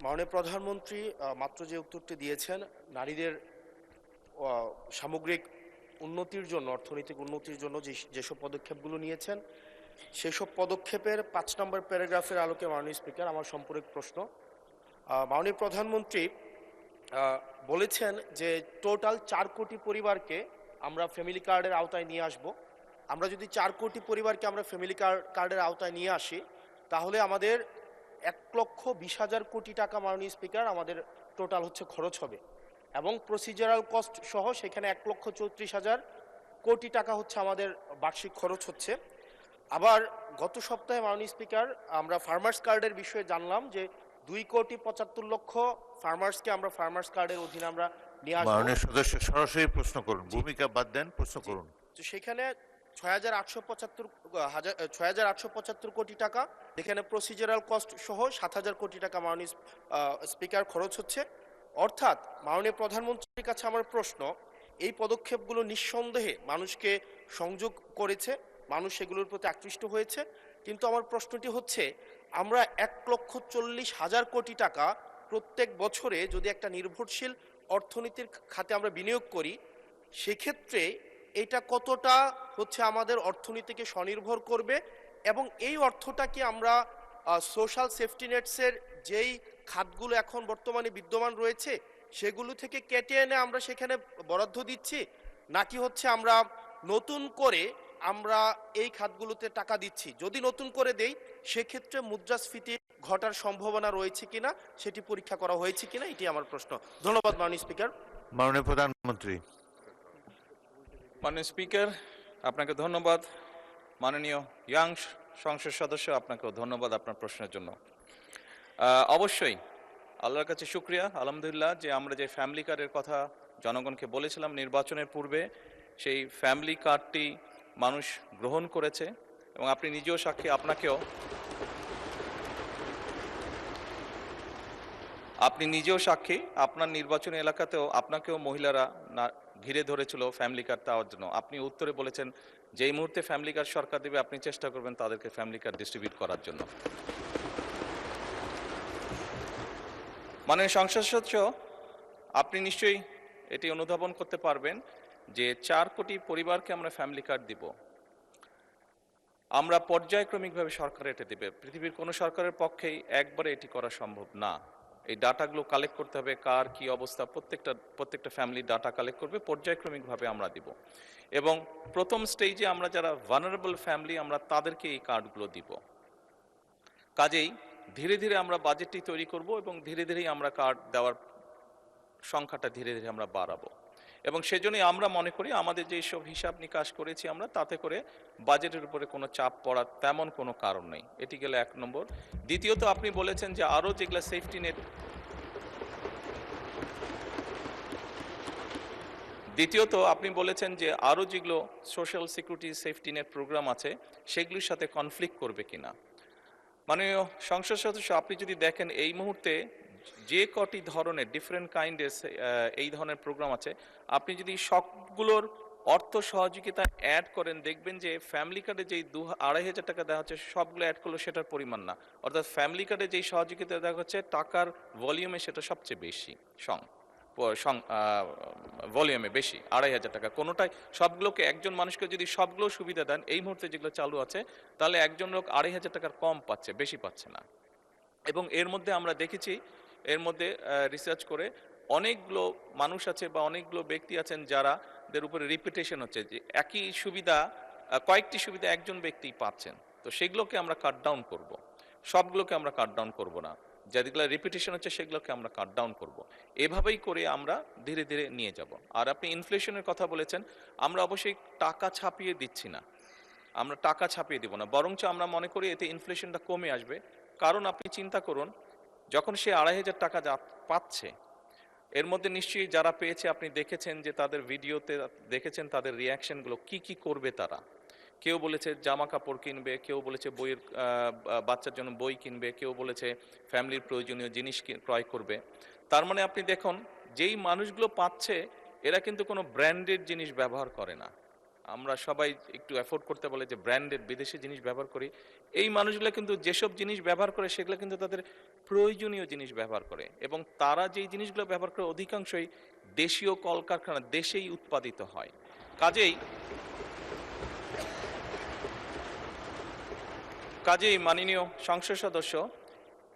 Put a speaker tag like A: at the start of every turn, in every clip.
A: মাননীয় প্রধানমন্ত্রী মাত্র যে উত্তরটি দিয়েছেন, নারীদের সামগ্রিক উন্নতির জন্য, অর্থনৈতিক উন্নতির জন্য যেসব পদক্ষেপগুলো নিয়েছেন, সেসব পদক্ষেপের 5 নম্বর প্যারাগ্রাফের আলোকে মাননীয় স্পিকার, আমার সম্পর্ক প্রশ্ন। মাননীয় প্রধানমন্ত্রী বলেছেন যে টোটাল 4 কোটি পরিবারকে আমরা ফ্যামিলি কার্ডের আওতায় নিয়ে আসব। আমরা যদি 4 কোটি পরিবারকে আমরা ফ্যামিলি কার্ডের আওতায় নিয়ে আসি, তাহলে আমাদের 1,20,000 কোটি টাকা মাননীয় স্পিকার আমাদের টোটাল হচ্ছে খরচ হবে, এবং প্রসিজারাল কস্ট সহ সেখানে 1,34,000 কোটি টাকা হচ্ছে আমাদের বার্ষিক খরচ হচ্ছে। আবার গত সপ্তাহে মাননীয় স্পিকার আমরা ফার্মার্স কার্ডের বিষয়ে জানলাম যে 2,75,00,000 ফার্মার্সকে আমরা ফার্মার্স কার্ডের অধীনে আমরা নিয়ে আসবো।
B: মাননীয় সদস্য সরাসরি প্রশ্ন করুন, ভূমিকা বাদ দেন, প্রশ্ন করুন।
A: তো সেখানে 6,875 কোটি টাকা, এখানে প্রসিজারাল কস্ট সহ 7,000 কোটি টাকা মাননীয় স্পিকার খরচ হচ্ছে। অর্থাৎ মাননীয় প্রধানমন্ত্রীর কাছে আমার প্রশ্ন, এই পদক্ষেপগুলো নিঃসন্দেহে মানুষকে সংযোগ করেছে, মানুষ এগুলোর প্রতি আকৃষ্ট হয়েছে, কিন্তু আমার প্রশ্নটি হচ্ছে, আমরা 1,40,000 কোটি টাকা প্রত্যেক বছরে যদি একটা নির্ভরশীল অর্থনীতির খাতে আমরা বিনিয়োগ করি, সেক্ষেত্রে এটা কতটা হচ্ছে আমাদের অর্থনীতিকে স্বনির্ভর করবে, এবং এই অর্থটাকে আমরা সোশ্যাল সেফটি নেটসের যেই খাতগুলো এখন বর্তমানে বিদ্যমান রয়েছে সেগুলো থেকে কেটে এনে আমরা সেখানে বরাদ্দ দিচ্ছি, নাকি হচ্ছে আমরা নতুন করে আমরা এই খাতগুলোতে টাকা দিচ্ছি? যদি নতুন করে দেই, সেক্ষেত্রে মুদ্রাস্ফীতি ঘটার সম্ভাবনা রয়েছে কিনা সেটি পরীক্ষা করা হয়েছে কিনা, এটি আমার প্রশ্ন। ধন্যবাদ মাননীয় স্পিকার।
B: মাননীয় প্রধানমন্ত্রী।
C: মাননীয় স্পিকার, আপনাকে ধন্যবাদ। মাননীয় ইয়াং সংসদ সদস্য, আপনাকেও ধন্যবাদ আপনার প্রশ্নের জন্য। অবশ্যই আল্লাহর কাছে শুকরিয়া, আলহামদুলিল্লাহ, যে আমরা যে ফ্যামিলি কার্ডের কথা জনগণকে বলেছিলাম নির্বাচনের পূর্বে, সেই ফ্যামিলি কার্ডটি মানুষ গ্রহণ করেছে, এবং আপনি নিজেও সাক্ষী, আপনি নিজেও সাক্ষী, আপনার নির্বাচনী এলাকাতেও আপনাকেও মহিলারা ঘিরে ধরেছিল ফ্যামিলি কার্ড দেওয়ার জন্য। আপনি উত্তরে বলেছেন যেই মুহূর্তে ফ্যামিলি কার্ড সরকার দেবে আপনি চেষ্টা করবেন তাদেরকে ফ্যামিলি কার্ড ডিস্ট্রিবিউট করার জন্য। মাননীয় সংসদ সদস্য, আপনি নিশ্চয়ই এটি অনুধাবন করতে পারবেন যে 4 কোটি পরিবারকে আমরা ফ্যামিলি কার্ড দিব। আমরা পর্যায়ক্রমিকভাবে সরকার এটা দেবে। পৃথিবীর কোনো সরকারের পক্ষেই একবারে এটি করা সম্ভব না। এই ডাটাগুলো কালেক্ট করতে হবে, কার কি অবস্থা, প্রত্যেকটা ফ্যামিলি ডাটা কালেক্ট করবে, পর্যায়ক্রমিকভাবে আমরা দিব। এবং প্রথম স্টেজে আমরা যারা ভালনারেবল ফ্যামিলি, আমরা তাদেরকে এই কার্ডগুলো দিব। কাজেই ধীরে ধীরে আমরা বাজেটটি তৈরি করব, এবং ধীরে ধীরেই আমরা কার্ড দেওয়ার সংখ্যাটা ধীরে ধীরে আমরা বাড়াবো। এবং সেজন্যই আমরা মনে করি আমাদের যে সব হিসাব নিকাশ করেছি আমরা, তাতে করে বাজেটের উপরে কোনো চাপ পড়ার তেমন কোনো কারণ নেই। এটি গেলে 1 নম্বর। দ্বিতীয়ত, আপনি বলেছেন যে আরও যেগুলো সেফটি নেট, যেগুলো social security safety net program আছে সেগুলির সাথে কনফ্লিক্ট করবে কিনা। মাননীয় সংসদ সদস্য, আপনি যদি দেখেন এই মুহূর্তে যে কটি ধরনের ডিফারেন্ট কাইন্ডের এই ধরনের প্রোগ্রাম আছে, আপনি যদি সবগুলোর অর্থ সহযোগিতা অ্যাড করেন, দেখবেন যে ফ্যামিলি কার্ডে যেই 2,500 টাকা দেওয়া হচ্ছে সবগুলো অ্যাড করলে সেটার পরিমাণ না। অর্থাৎ ফ্যামিলি কার্ডে যেই সহযোগিতা দেওয়া হচ্ছে টাকার ভলিউমে সেটা সবচেয়ে বেশি, ভলিউমে বেশি, 2,500 টাকা কোনোটাই। সবগুলোকে একজন মানুষকে যদি সবগুলো সুবিধা দেন এই মুহূর্তে যেগুলো চালু আছে, তাহলে একজন লোক 2,500 টাকার কম পাচ্ছে, বেশি পাচ্ছে না। এবং এর মধ্যে আমরা দেখেছি, এর মধ্যে রিসার্চ করে অনেকগুলো মানুষ আছে বা অনেকগুলো ব্যক্তি আছেন যাদের উপরে রিপিটেশন হচ্ছে, যে একই সুবিধা, কয়েকটি সুবিধা একজন ব্যক্তি পাচ্ছেন। তো সেগুলোকে আমরা কাট ডাউন করবো, সবগুলোকে আমরা কাট ডাউন করবো না, যেগুলো রিপিটেশন হচ্ছে সেগুলোকে আমরা কাট ডাউন করবো। এভাবেই করে আমরা ধীরে ধীরে নিয়ে যাব। আর আপনি ইনফ্লেশনের কথা বলেছেন, আমরা অবশ্যই টাকা ছাপিয়ে দিচ্ছি না, আমরা টাকা ছাপিয়ে দিব না, বরঞ্চ আমরা মনে করি এতে ইনফ্লেশনটা কমে আসবে। কারণ আপনি চিন্তা করুন, যখন সে 2,500 টাকা পাচ্ছে, এর মধ্যে নিশ্চয়ই যারা পেয়েছে আপনি দেখেছেন যে তাদের ভিডিওতে দেখেছেন তাদের রিয়াকশনগুলো, কি করবে তারা। কেউ বলেছে জামা কাপড় কিনবে, কেউ বলেছে বাচ্চার জন্য বই কিনবে, কেউ বলেছে ফ্যামিলির প্রয়োজনীয় জিনিস ক্রয় করবে। তার মানে আপনি দেখুন, যেই মানুষগুলো পাচ্ছে এরা কিন্তু কোনো ব্র্যান্ডেড জিনিস ব্যবহার করে না। আমরা সবাই একটু অ্যাফোর্ড করতে বলে যে ব্র্যান্ডেড বিদেশি জিনিস ব্যবহার করি, এই মানুষগুলো কিন্তু যেসব জিনিস ব্যবহার করে সেগুলো কিন্তু তাদের প্রয়োজনীয় জিনিস ব্যবহার করে, এবং তারা যেই জিনিসগুলো ব্যবহার করে অধিকাংশই দেশীয় কলকারখানা দেশেই উৎপাদিত হয়। কাজেই মাননীয় সংসদ সদস্য,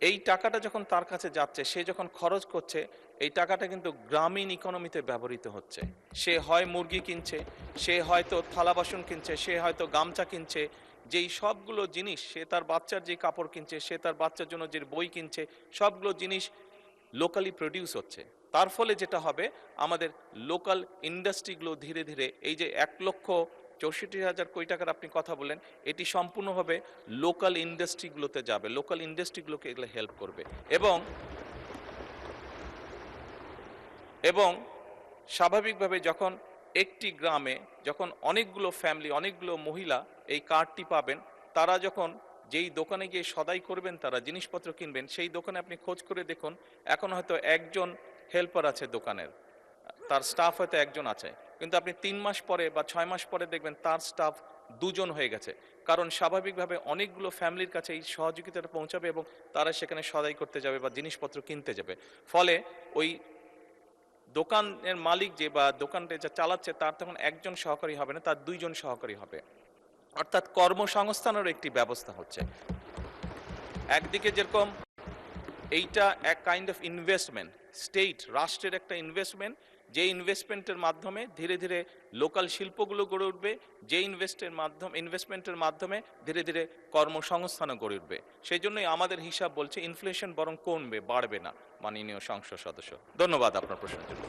C: এই টাকাটা যখন তার কাছে যাচ্ছে, সে যখন খরচ করছে, এই টাকাটা কিন্তু গ্রামীণ ইকোনমিতে ব্যবহৃত হচ্ছে। সে হয় মুরগি কিনছে, সে হয়তো থালা বাসন কিনছে, সে হয়তো গামছা কিনছে, যেই সবগুলো জিনিস, সে তার বাচ্চার যে কাপড় কিনছে, সে তার বাচ্চার জন্য যে বই কিনছে, সবগুলো জিনিস লোকালি প্রডিউস হচ্ছে। তার ফলে যেটা হবে, আমাদের লোকাল ইন্ডাস্ট্রিগুলো ধীরে ধীরে, এই যে 1,64,000 কোটি টাকার আপনি কথা বলেন, এটি সম্পূর্ণভাবে লোকাল ইন্ডাস্ট্রিগুলোতে যাবে, লোকাল ইন্ডাস্ট্রিগুলোকে এগুলো হেল্প করবে। এবং স্বাভাবিকভাবে যখন একটি গ্রামে যখন অনেকগুলো ফ্যামিলি, অনেকগুলো মহিলা এই কার্ডটি পাবেন, তারা যখন যেই দোকানে গিয়ে সদাই করবেন, তারা জিনিসপত্র কিনবেন, সেই দোকানে আপনি খোঁজ করে দেখুন, এখন হয়তো একজন হেল্পার আছে দোকানের, তার স্টাফ হয়তো একজন আছে, কিন্তু আপনি 3 মাস পরে বা 6 মাস পরে দেখবেন তার স্টাফ 2 জন হয়ে গেছে। কারণ স্বাভাবিকভাবে অনেকগুলো ফ্যামিলির কাছে এই সহযোগিতাটা পৌঁছাবে এবং তারা সেখানে সদাই করতে যাবে বা জিনিসপত্র কিনতে যাবে। ফলে ওই দোকানের মালিক যে বা দোকানটা যা চালাচ্ছে, তার তখন একজন সহকারী হবে না, তার 2 জন সহকারী হবে। অর্থাৎ কর্মসংস্থানেরও একটি ব্যবস্থা হচ্ছে। একদিকে যেরকম এইটা এক কাইন্ড অফ ইনভেস্টমেন্ট, স্টেট, রাষ্ট্রের একটা ইনভেস্টমেন্ট, যে ইনভেস্টমেন্টের মাধ্যমে ধীরে ধীরে লোকাল শিল্পগুলো গড়ে উঠবে, যে ইনভেস্টমেন্টের মাধ্যমে ধীরে ধীরে কর্মসংস্থানও গড়ে উঠবে। সেই জন্যই আমাদের হিসাব বলছে ইনফ্লেশন বরং কমবে, বাড়বে না। মাননীয় সংসদ সদস্য, ধন্যবাদ আপনার প্রশ্নের জন্য।